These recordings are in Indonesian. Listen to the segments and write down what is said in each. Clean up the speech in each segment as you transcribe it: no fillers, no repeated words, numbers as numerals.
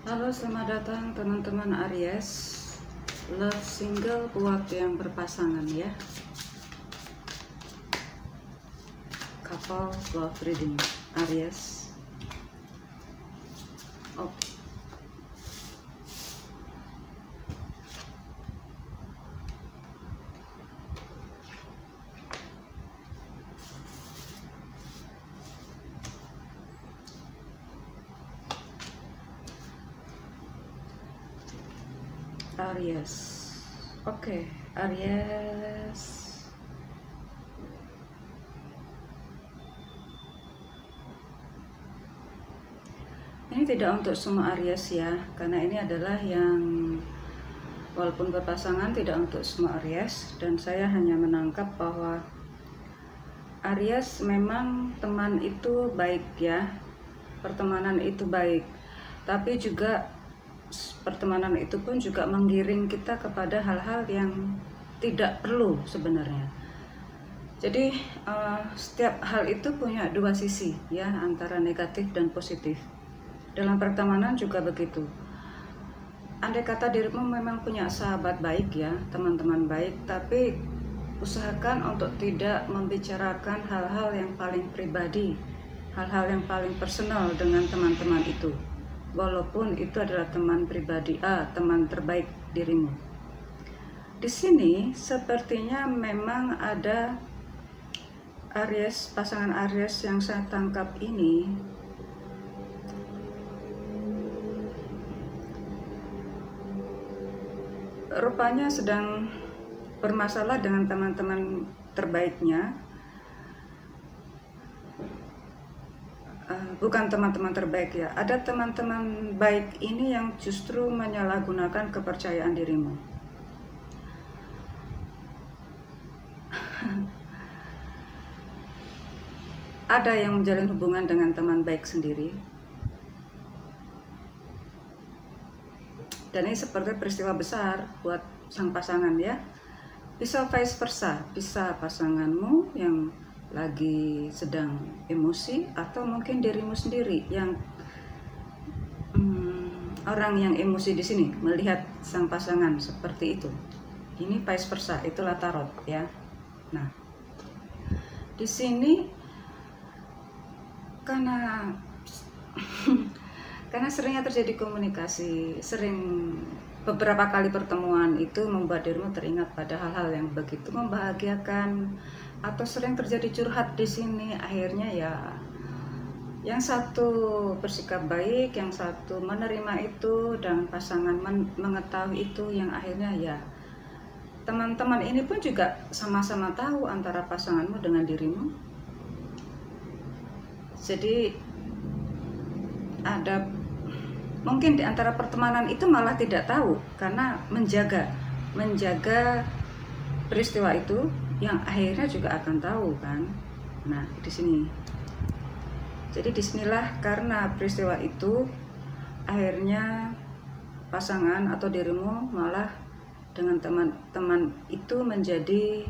Halo, selamat datang teman-teman Aries. Love single buat yang berpasangan ya. Couple love reading Aries. Oh. Aries. Oke, Aries. Ini tidak untuk semua Aries ya, karena ini adalah yang walaupun berpasangan tidak untuk semua Aries, dan saya hanya menangkap bahwa Aries memang teman itu baik ya, pertemanan itu baik, tapi juga pertemanan itu pun juga menggiring kita kepada hal-hal yang tidak perlu sebenarnya. Jadi setiap hal itu punya dua sisi ya, antara negatif dan positif. Dalam pertemanan juga begitu. Andai kata dirimu memang punya sahabat baik ya, teman-teman baik, tapi usahakan untuk tidak membicarakan hal-hal yang paling pribadi, hal-hal yang paling personal dengan teman-teman itu. Walaupun itu adalah teman pribadi teman terbaik dirimu. Di sini sepertinya memang ada Aries, pasangan Aries yang saya tangkap ini rupanya sedang bermasalah dengan teman-teman terbaiknya. Bukan teman-teman terbaik ya, ada teman-teman baik ini yang justru menyalahgunakan kepercayaan dirimu. Ada yang menjalin hubungan dengan teman baik sendiri, dan ini seperti peristiwa besar buat sang pasangan ya. Bisa vice versa, bisa pasanganmu yang lagi sedang emosi, atau mungkin dirimu sendiri yang orang yang emosi di sini melihat sang pasangan seperti itu. Ini vice versa, itulah tarot ya. Nah, di sini karena seringnya terjadi komunikasi, sering beberapa kali pertemuan itu membuat dirimu teringat pada hal-hal yang begitu membahagiakan, atau sering terjadi curhat di sini. Akhirnya ya, yang satu bersikap baik, yang satu menerima itu, dan pasangan mengetahui itu, yang akhirnya ya teman-teman ini pun juga sama-sama tahu antara pasanganmu dengan dirimu. Jadi ada mungkin di antara pertemanan itu malah tidak tahu, karena menjaga peristiwa itu, yang akhirnya juga akan tahu kan. Nah, di sini. Jadi disinilah, karena peristiwa itu akhirnya pasangan atau dirimu malah dengan teman-teman itu menjadi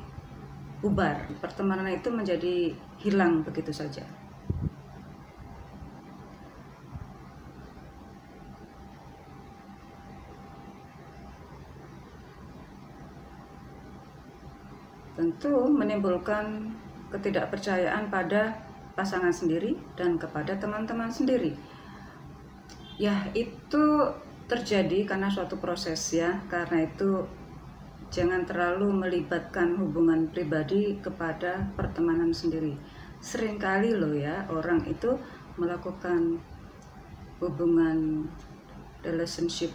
bubar, pertemanan itu menjadi hilang begitu saja. Tentu menimbulkan ketidakpercayaan pada pasangan sendiri dan kepada teman-teman sendiri. Ya, itu terjadi karena suatu proses ya. Karena itu jangan terlalu melibatkan hubungan pribadi kepada pertemanan sendiri. Seringkali loh ya, orang itu melakukan hubungan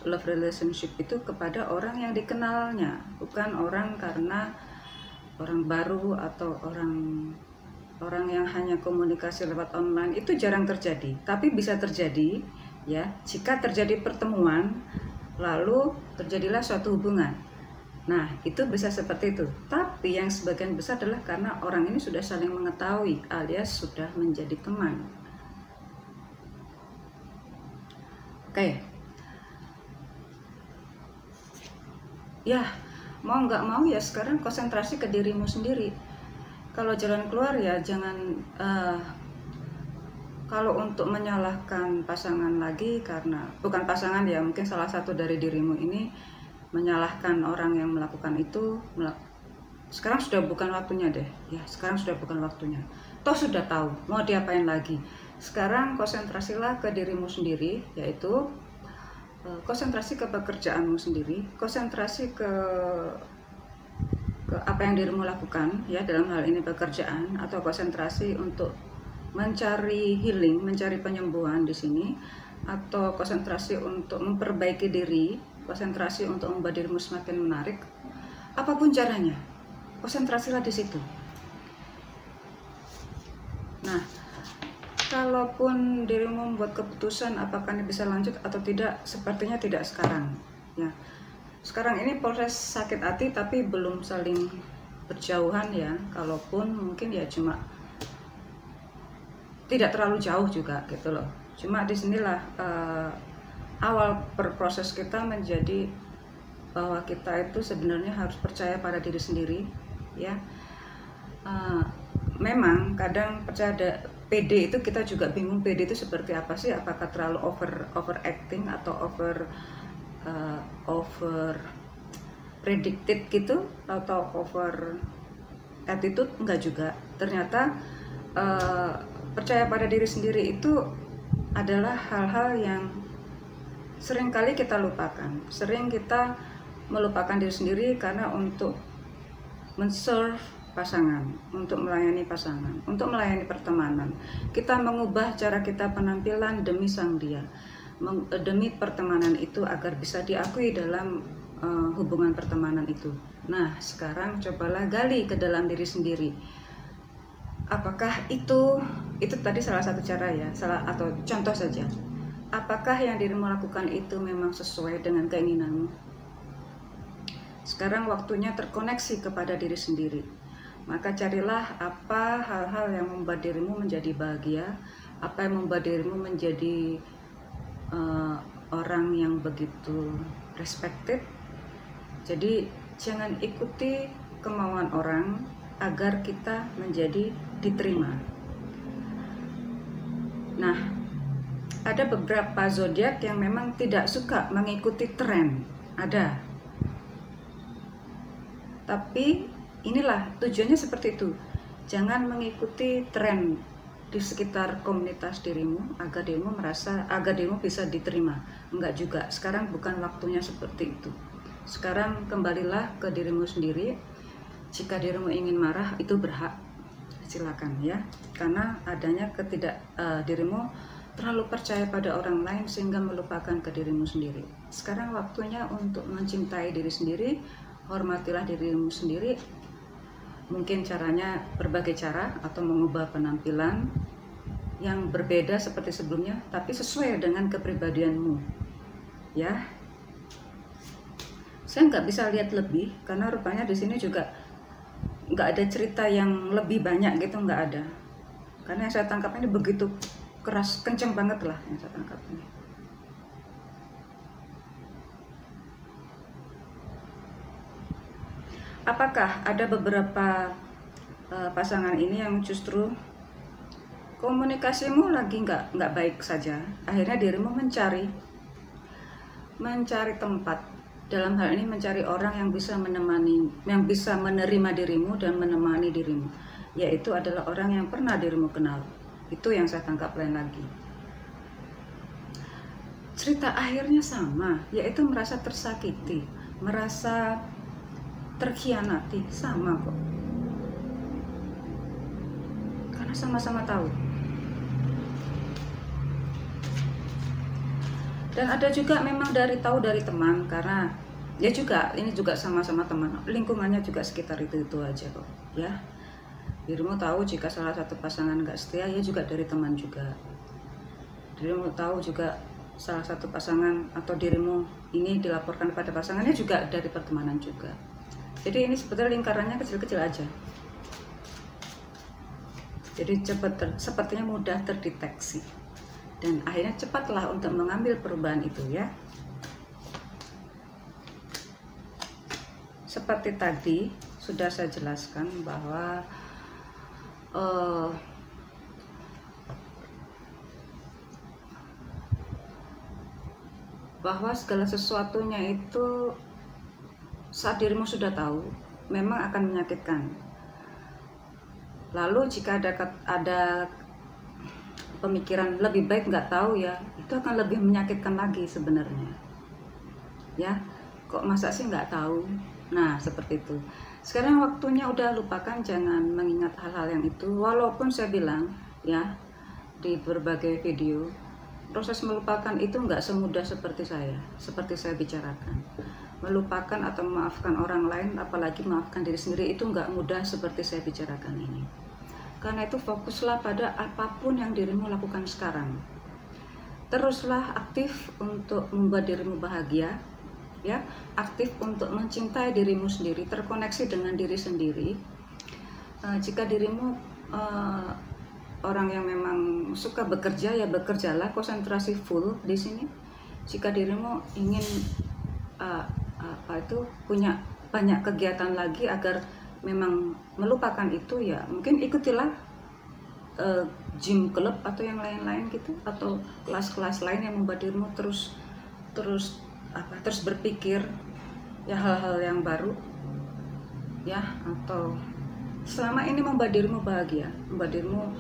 love relationship itu kepada orang yang dikenalnya, bukan orang karena orang baru atau orang yang hanya komunikasi lewat online. Itu jarang terjadi, tapi bisa terjadi ya, jika terjadi pertemuan lalu terjadilah suatu hubungan. Nah, itu bisa seperti itu. Tapi yang sebagian besar adalah karena orang ini sudah saling mengetahui, alias sudah menjadi teman. Oke. Ya, mau nggak mau ya sekarang konsentrasi ke dirimu sendiri. Kalau jalan keluar ya jangan Kalau untuk menyalahkan pasangan lagi, karena bukan pasangan ya, mungkin salah satu dari dirimu ini menyalahkan orang yang melakukan itu, sekarang sudah bukan waktunya deh ya, sekarang sudah bukan waktunya, toh sudah tahu mau diapain lagi. Sekarang konsentrasilah ke dirimu sendiri, yaitu konsentrasi ke pekerjaanmu sendiri, konsentrasi ke apa yang dirimu lakukan ya, dalam hal ini pekerjaan, atau konsentrasi untuk mencari healing, mencari penyembuhan di sini, atau konsentrasi untuk memperbaiki diri, konsentrasi untuk membuat dirimu semakin menarik, apapun caranya, konsentrasilah di situ. Nah, kalaupun dirimu membuat keputusan apakah ini bisa lanjut atau tidak, sepertinya tidak sekarang ya. Sekarang ini proses sakit hati tapi belum saling berjauhan ya, kalaupun mungkin ya cuma tidak terlalu jauh juga gitu loh. Cuma disinilah awal berproses kita menjadi bahwa kita itu sebenarnya harus percaya pada diri sendiri ya. Memang kadang PD itu kita juga bingung, PD itu seperti apa sih, apakah terlalu overacting atau over predicted gitu, atau over attitude, enggak juga. Ternyata percaya pada diri sendiri itu adalah hal-hal yang sering kali kita lupakan. Sering kita melupakan diri sendiri karena untuk men-serve pasangan, untuk melayani pasangan, untuk melayani pertemanan. Kita mengubah cara kita penampilan demi sang dia, demi pertemanan itu agar bisa diakui dalam hubungan pertemanan itu. Nah, sekarang cobalah gali ke dalam diri sendiri. Apakah itu tadi salah satu cara ya, atau contoh saja. Apakah yang dirimu lakukan itu memang sesuai dengan keinginanmu? Sekarang waktunya terkoneksi kepada diri sendiri. Maka carilah apa hal-hal yang membuat dirimu menjadi bahagia, apa yang membuat dirimu menjadi orang yang begitu respected. Jadi jangan ikuti kemauan orang agar kita menjadi diterima. Nah, ada beberapa zodiak yang memang tidak suka mengikuti tren, ada. Tapi inilah tujuannya seperti itu. Jangan mengikuti tren di sekitar komunitas dirimu agar dirimu bisa diterima. Enggak juga. Sekarang bukan waktunya seperti itu. Sekarang kembalilah ke dirimu sendiri. Jika dirimu ingin marah, itu berhak, silakan ya. Karena adanya dirimu terlalu percaya pada orang lain sehingga melupakan ke dirimu sendiri. Sekarang waktunya untuk mencintai diri sendiri. Hormatilah dirimu sendiri. Mungkin caranya berbagai cara, atau mengubah penampilan yang berbeda seperti sebelumnya, tapi sesuai dengan kepribadianmu ya. Saya nggak bisa lihat lebih karena rupanya di sini juga nggak ada cerita yang lebih banyak gitu, nggak ada. Karena yang saya tangkap ini begitu keras, kenceng banget lah yang saya tangkap ini. Apakah ada beberapa pasangan ini yang justru komunikasimu lagi nggak baik saja, akhirnya dirimu mencari tempat, dalam hal ini mencari orang yang bisa menemani, yang bisa menerima dirimu dan menemani dirimu, yaitu adalah orang yang pernah dirimu kenal. Itu yang saya tangkap. Lain lagi, cerita akhirnya sama, yaitu merasa tersakiti, merasa terkhianati, sama kok. Karena sama-sama tahu. Dan ada juga memang tahu dari teman, karena dia juga, ini juga sama-sama teman, lingkungannya juga sekitar itu aja kok ya. Dirimu tahu jika salah satu pasangan nggak setia, ya juga dari teman juga. Dirimu tahu juga salah satu pasangan atau dirimu ini dilaporkan pada pasangannya juga dari pertemanan juga. Jadi ini sebetulnya lingkarannya kecil-kecil aja. Jadi sepertinya mudah terdeteksi. Dan akhirnya cepatlah untuk mengambil perubahan itu ya. Seperti tadi sudah saya jelaskan bahwa bahwa segala sesuatunya itu saat dirimu sudah tahu memang akan menyakitkan. Lalu jika ada pemikiran lebih baik nggak tahu ya, itu akan lebih menyakitkan lagi sebenarnya. Ya, kok masa sih nggak tahu? Nah, seperti itu. Sekarang waktunya udah lupakan, jangan mengingat hal-hal yang itu. Walaupun saya bilang ya di berbagai video, proses melupakan itu nggak semudah seperti saya bicarakan. Melupakan atau memaafkan orang lain, apalagi memaafkan diri sendiri, itu nggak mudah seperti saya bicarakan ini. Karena itu fokuslah pada apapun yang dirimu lakukan sekarang. Teruslah aktif untuk membuat dirimu bahagia, ya, aktif untuk mencintai dirimu sendiri, terkoneksi dengan diri sendiri. Jika dirimu orang yang memang suka bekerja, ya bekerjalah, konsentrasi full di sini. Jika dirimu ingin punya banyak kegiatan lagi agar memang melupakan itu, ya mungkin ikutilah gym club atau yang lain-lain gitu, atau kelas-kelas lain yang membuat dirimu terus berpikir ya hal-hal yang baru, ya, atau selama ini membuat dirimu bahagia, membuat dirimu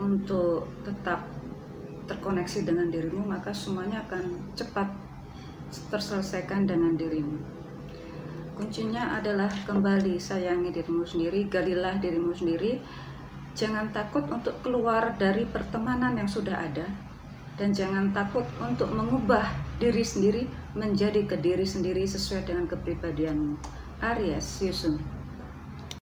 untuk tetap terkoneksi dengan dirimu, maka semuanya akan cepat terselesaikan dengan dirimu. Kuncinya adalah kembali sayangi dirimu sendiri, galilah dirimu sendiri. Jangan takut untuk keluar dari pertemanan yang sudah ada, dan jangan takut untuk mengubah diri sendiri menjadi ke diri sendiri sesuai dengan kepribadianmu. Aries, see you soon.